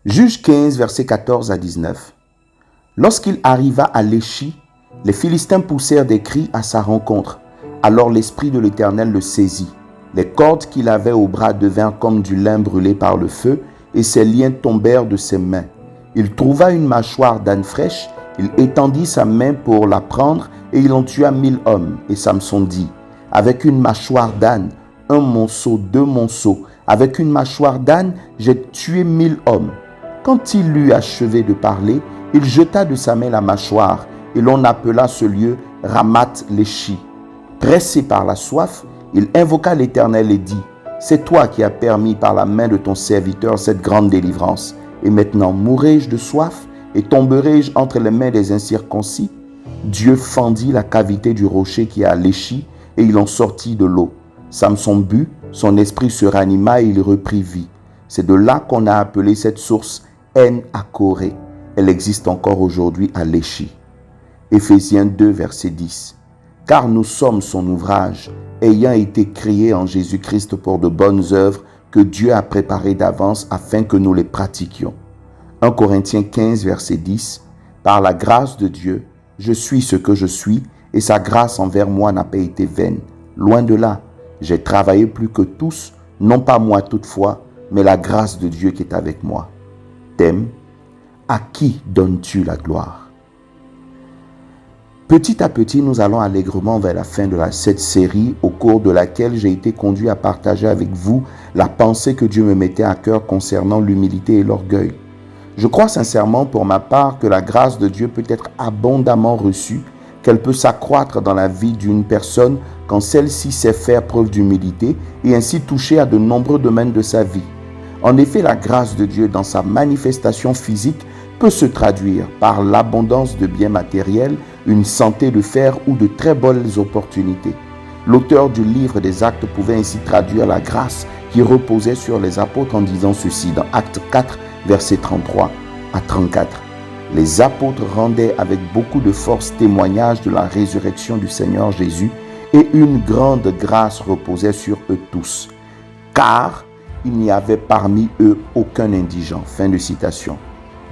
Juge 15, versets 14 à 19. Lorsqu'il arriva à Léchi, les Philistins poussèrent des cris à sa rencontre. Alors l'Esprit de l'Éternel le saisit. Les cordes qu'il avait au bras devinrent comme du lin brûlé par le feu, et ses liens tombèrent de ses mains. Il trouva une mâchoire d'âne fraîche, il étendit sa main pour la prendre, et il en tua 1000 hommes. Et Samson dit, avec une mâchoire d'âne, 1 monceau, 2 monceaux, avec une mâchoire d'âne, j'ai tué 1000 hommes. Quand il eut achevé de parler, il jeta de sa main la mâchoire, et l'on appela ce lieu Ramath-Léchi. Pressé par la soif, il invoqua l'Éternel et dit, « C'est toi qui as permis par la main de ton serviteur cette grande délivrance. Et maintenant, mourrai-je de soif et tomberai-je entre les mains des incirconcis ?» Dieu fendit la cavité du rocher qui est à Léchi, et il en sortit de l'eau. Samson but, son esprit se ranima et il reprit vie. C'est de là qu'on a appelé cette source En-Hakkore. Elle existe encore aujourd'hui à Léchi. Éphésiens 2, verset 10. Car nous sommes son ouvrage, ayant été créés en Jésus-Christ pour de bonnes œuvres que Dieu a préparées d'avance afin que nous les pratiquions. 1 Corinthiens 15, verset 10. Par la grâce de Dieu, je suis ce que je suis, et sa grâce envers moi n'a pas été vaine. Loin de là, j'ai travaillé plus que tous, non pas moi toutefois, mais la grâce de Dieu qui est avec moi. Thème: à qui donnes-tu la gloire? Petit à petit, nous allons allègrement vers la fin de cette série au cours de laquelle j'ai été conduit à partager avec vous la pensée que Dieu me mettait à cœur concernant l'humilité et l'orgueil. Je crois sincèrement pour ma part que la grâce de Dieu peut être abondamment reçue, qu'elle peut s'accroître dans la vie d'une personne quand celle-ci sait faire preuve d'humilité et ainsi toucher à de nombreux domaines de sa vie. En effet, la grâce de Dieu dans sa manifestation physique peut se traduire par l'abondance de biens matériels, une santé de fer ou de très bonnes opportunités. L'auteur du livre des Actes pouvait ainsi traduire la grâce qui reposait sur les apôtres en disant ceci dans Actes 4, versets 33 à 34. Les apôtres rendaient avec beaucoup de force témoignage de la résurrection du Seigneur Jésus et une grande grâce reposait sur eux tous, car il n'y avait parmi eux aucun indigent. Fin de citation.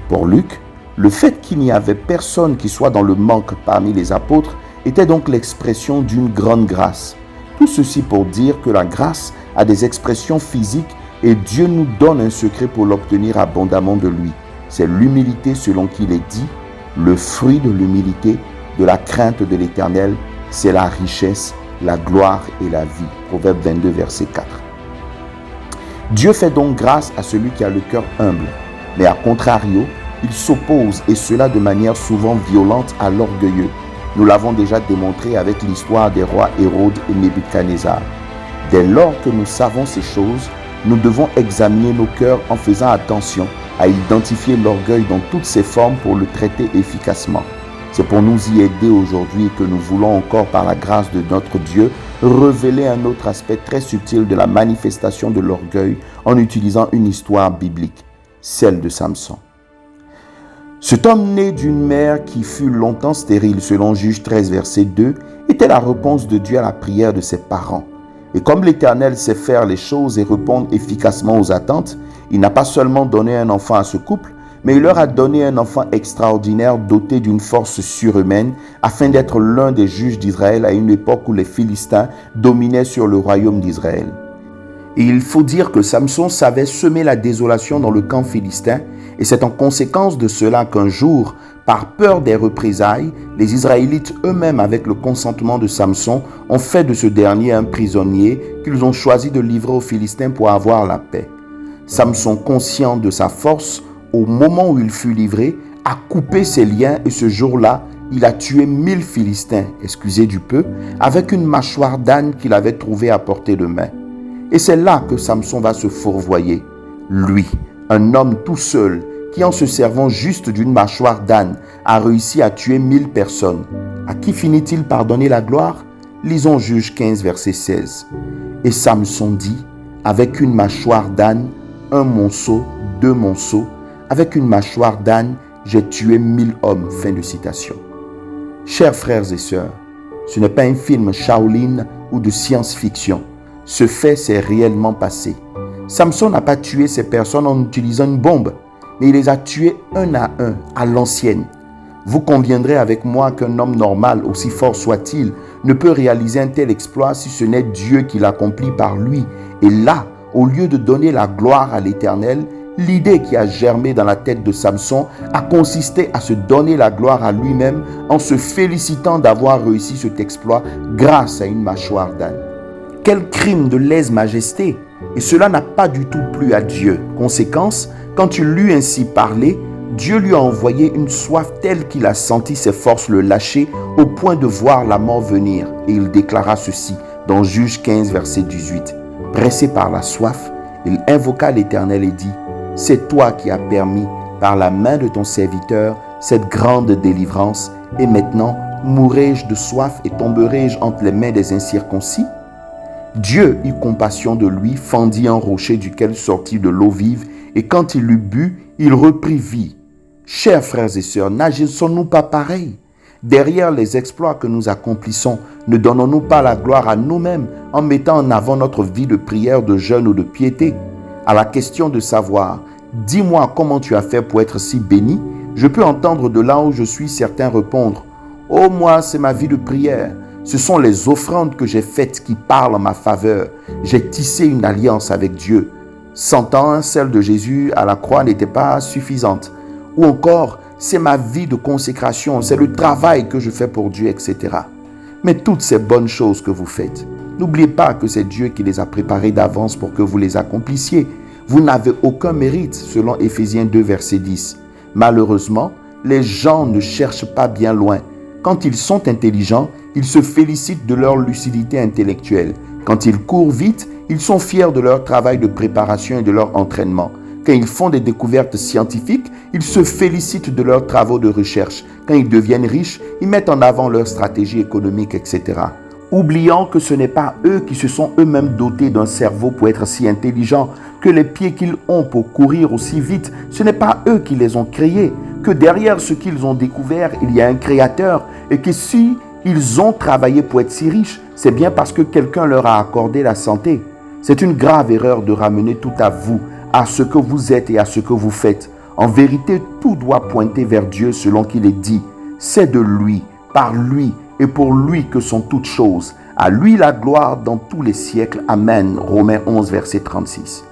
Pour Luc, le fait qu'il n'y avait personne qui soit dans le manque parmi les apôtres était donc l'expression d'une grande grâce. Tout ceci pour dire que la grâce a des expressions physiques et Dieu nous donne un secret pour l'obtenir abondamment de lui. C'est l'humilité selon qu'il est dit, le fruit de l'humilité, de la crainte de l'Éternel, c'est la richesse, la gloire et la vie. Proverbe 22, verset 4. Dieu fait donc grâce à celui qui a le cœur humble, mais à contrario, il s'oppose, et cela de manière souvent violente, à l'orgueilleux. Nous l'avons déjà démontré avec l'histoire des rois Hérode et Nebuchadnezzar. Dès lors que nous savons ces choses, nous devons examiner nos cœurs en faisant attention à identifier l'orgueil dans toutes ses formes pour le traiter efficacement. C'est pour nous y aider aujourd'hui que nous voulons encore, par la grâce de notre Dieu, révéler un autre aspect très subtil de la manifestation de l'orgueil en utilisant une histoire biblique, celle de Samson. Cet homme né d'une mère qui fut longtemps stérile, selon Juge 13, verset 2, était la réponse de Dieu à la prière de ses parents. Et comme l'Éternel sait faire les choses et répondre efficacement aux attentes, il n'a pas seulement donné un enfant à ce couple, mais il leur a donné un enfant extraordinaire doté d'une force surhumaine afin d'être l'un des juges d'Israël à une époque où les Philistins dominaient sur le royaume d'Israël. Et il faut dire que Samson savait semer la désolation dans le camp philistin, et c'est en conséquence de cela qu'un jour, par peur des représailles, les Israélites eux-mêmes, avec le consentement de Samson, ont fait de ce dernier un prisonnier qu'ils ont choisi de livrer aux Philistins pour avoir la paix. Samson, conscient de sa force, au moment où il fut livré, a coupé ses liens et ce jour-là, il a tué 1000 Philistins, excusez du peu, avec une mâchoire d'âne qu'il avait trouvée à portée de main. Et c'est là que Samson va se fourvoyer. Lui, un homme tout seul, qui en se servant juste d'une mâchoire d'âne, a réussi à tuer 1000 personnes. À qui finit-il par donner la gloire? Lisons Juge 15, verset 16. Et Samson dit, avec une mâchoire d'âne, 1 monceau, 2 monceaux, avec une mâchoire d'âne, j'ai tué 1000 hommes. Fin de citation. Chers frères et sœurs, ce n'est pas un film Shaolin ou de science-fiction. Ce fait s'est réellement passé. Samson n'a pas tué ces personnes en utilisant une bombe. mais il les a tués un, à l'ancienne. Vous conviendrez avec moi qu'un homme normal, aussi fort soit-il, ne peut réaliser un tel exploit si ce n'est Dieu qui l'accomplit par lui. Et là, au lieu de donner la gloire à l'Éternel, l'idée qui a germé dans la tête de Samson a consisté à se donner la gloire à lui-même en se félicitant d'avoir réussi cet exploit grâce à une mâchoire d'âne. Quel crime de lèse-majesté! Et cela n'a pas du tout plu à Dieu. Conséquence, quand il l'eut ainsi parlé, Dieu lui a envoyé une soif telle qu'il a senti ses forces le lâcher au point de voir la mort venir. Et il déclara ceci dans Juge 15, verset 18. Pressé par la soif, il invoqua l'Éternel et dit, « C'est toi qui as permis, par la main de ton serviteur, cette grande délivrance, et maintenant mourrai-je de soif et tomberai-je entre les mains des incirconcis ?» Dieu eut compassion de lui, fendit un rocher duquel sortit de l'eau vive, et quand il eut bu, il reprit vie. Chers frères et sœurs, n'agissons-nous pas pareil? Derrière les exploits que nous accomplissons, ne donnons-nous pas la gloire à nous-mêmes en mettant en avant notre vie de prière, de jeûne ou de piété? À la question de savoir, dis-moi comment tu as fait pour être si béni, je peux entendre de là où je suis certains répondre, oh moi c'est ma vie de prière, ce sont les offrandes que j'ai faites qui parlent en ma faveur, j'ai tissé une alliance avec Dieu. 100 ans, celle de Jésus à la croix n'était pas suffisante. Ou encore, c'est ma vie de consécration, c'est le travail que je fais pour Dieu, etc. Mais toutes ces bonnes choses que vous faites, n'oubliez pas que c'est Dieu qui les a préparées d'avance pour que vous les accomplissiez. Vous n'avez aucun mérite, selon Éphésiens 2, verset 10. Malheureusement, les gens ne cherchent pas bien loin. Quand ils sont intelligents, ils se félicitent de leur lucidité intellectuelle. Quand ils courent vite, ils sont fiers de leur travail de préparation et de leur entraînement. Quand ils font des découvertes scientifiques, ils se félicitent de leurs travaux de recherche. Quand ils deviennent riches, ils mettent en avant leur stratégie économique, etc. Oubliant que ce n'est pas eux qui se sont eux-mêmes dotés d'un cerveau pour être si intelligents, que les pieds qu'ils ont pour courir aussi vite, ce n'est pas eux qui les ont créés, que derrière ce qu'ils ont découvert, il y a un créateur, et que si ils ont travaillé pour être si riches, c'est bien parce que quelqu'un leur a accordé la santé. C'est une grave erreur de ramener tout à vous, à ce que vous êtes et à ce que vous faites. En vérité, tout doit pointer vers Dieu selon qu'il est dit. C'est de lui, par lui et pour lui que sont toutes choses. À lui la gloire dans tous les siècles. Amen. Romains 11, verset 36.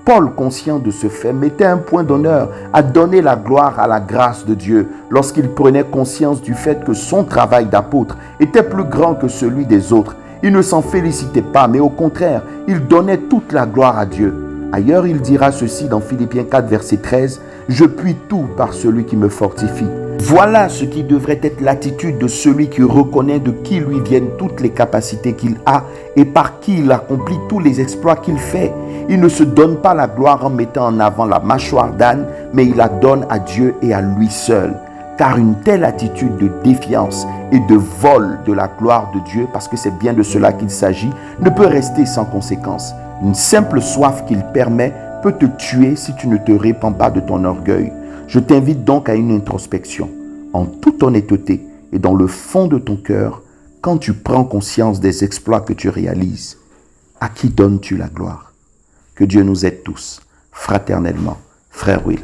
Paul, conscient de ce fait, mettait un point d'honneur à donner la gloire à la grâce de Dieu lorsqu'il prenait conscience du fait que son travail d'apôtre était plus grand que celui des autres. Il ne s'en félicitait pas, mais au contraire, il donnait toute la gloire à Dieu. Ailleurs, il dira ceci dans Philippiens 4, verset 13, « Je puis tout par celui qui me fortifie. » Voilà ce qui devrait être l'attitude de celui qui reconnaît de qui lui viennent toutes les capacités qu'il a et par qui il accomplit tous les exploits qu'il fait. Il ne se donne pas la gloire en mettant en avant la mâchoire d'âne, mais il la donne à Dieu et à lui seul. Car une telle attitude de défiance et de vol de la gloire de Dieu, parce que c'est bien de cela qu'il s'agit, ne peut rester sans conséquence. Une simple soif qu'il permet peut te tuer si tu ne te répands pas de ton orgueil. Je t'invite donc à une introspection. En toute honnêteté et dans le fond de ton cœur, quand tu prends conscience des exploits que tu réalises, à qui donnes-tu la gloire? Que Dieu nous aide tous, fraternellement. Frère Will.